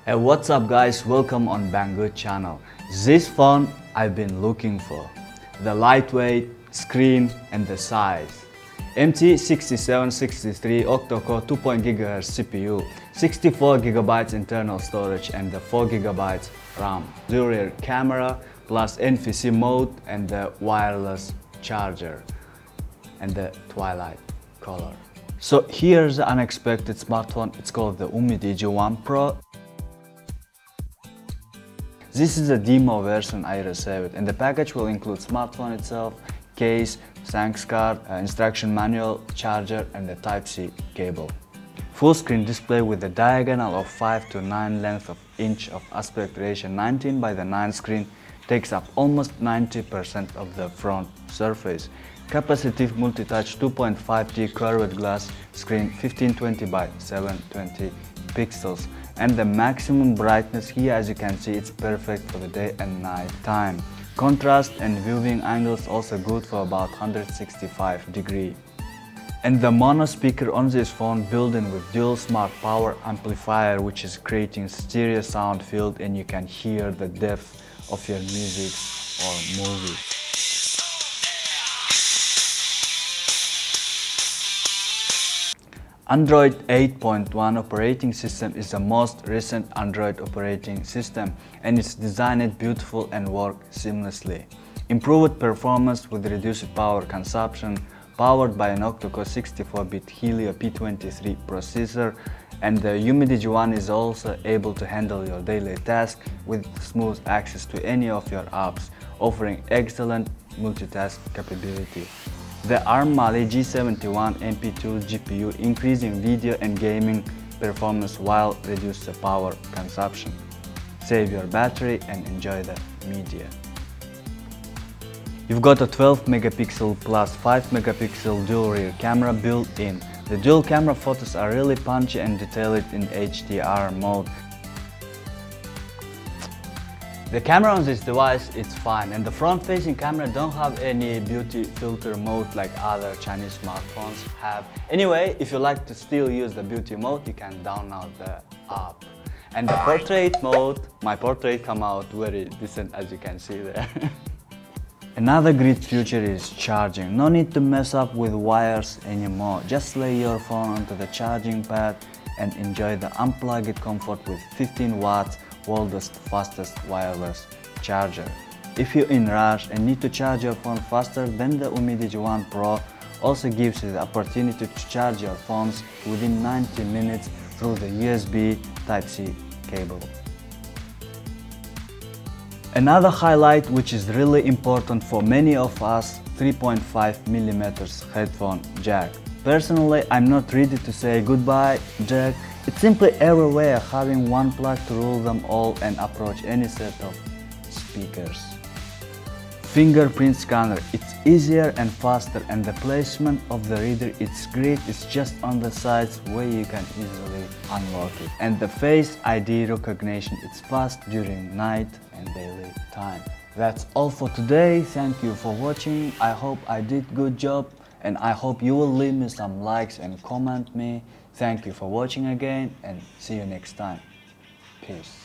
Hey, what's up guys, welcome on Banggood channel. This phone I've been looking for. The lightweight, screen and the size. MT6763 octa-core 2.0 GHz CPU, 64 GB internal storage and the 4 GB RAM. Dual rear camera plus NFC mode and the wireless charger and the Twilight color. So here's the unexpected smartphone. It's called the UMIDIGI ONE PRO. This is a demo version I received, and the package will include smartphone itself, case, thanks card, instruction manual, charger and the Type-C cable. Full screen display with a diagonal of 5 to 9 length of inch of aspect ratio 19 by the 9 screen takes up almost 90% of the front surface. Capacitive multi-touch 2.5D curved glass screen 1520 by 720 pixels. And the maximum brightness here, as you can see, it's perfect for the day and night time. Contrast and viewing angles also good for about 165 degrees. And the mono speaker on this phone built in with dual smart power amplifier, which is creating stereo sound field, and you can hear the depth of your music or movie. Android 8.1 operating system is the most recent Android operating system, and it's designed beautiful and work seamlessly. Improved performance with reduced power consumption, powered by an octa-core 64-bit Helio P23 processor, and the UMIDIGI One is also able to handle your daily tasks with smooth access to any of your apps, offering excellent multitask capability. The ARM Mali G71 MP2 GPU increasing video and gaming performance while reduce the power consumption. Save your battery and enjoy the media. You've got a 12 megapixel plus 5 megapixel dual rear camera built in. The dual camera photos are really punchy and detailed in HDR mode. The camera on this device is fine, and the front-facing camera don't have any beauty filter mode like other Chinese smartphones have. Anyway, if you like to still use the beauty mode, you can download the app. And the portrait mode, my portrait come out very decent, as you can see there. Another great feature is charging. No need to mess up with wires anymore. Just lay your phone onto the charging pad and enjoy the unplugged comfort with 15 watts world's fastest wireless charger. If you're in rush and need to charge your phone faster, then the UMIDIGI ONE PRO also gives you the opportunity to charge your phones within 90 minutes through the USB Type-C cable. Another highlight, which is really important for many of us, 3.5mm headphone jack. Personally, I'm not ready to say goodbye jack. It's simply everywhere, having one plug to rule them all and approach any set of speakers. Fingerprint scanner, it's easier and faster, and the placement of the reader is great. It's just on the sides where you can easily unlock it. And the Face ID recognition, it's fast during night and daily time. That's all for today. Thank you for watching. I hope I did good job, and I hope you will leave me some likes and comment me. Thank you for watching again, and see you next time. Peace.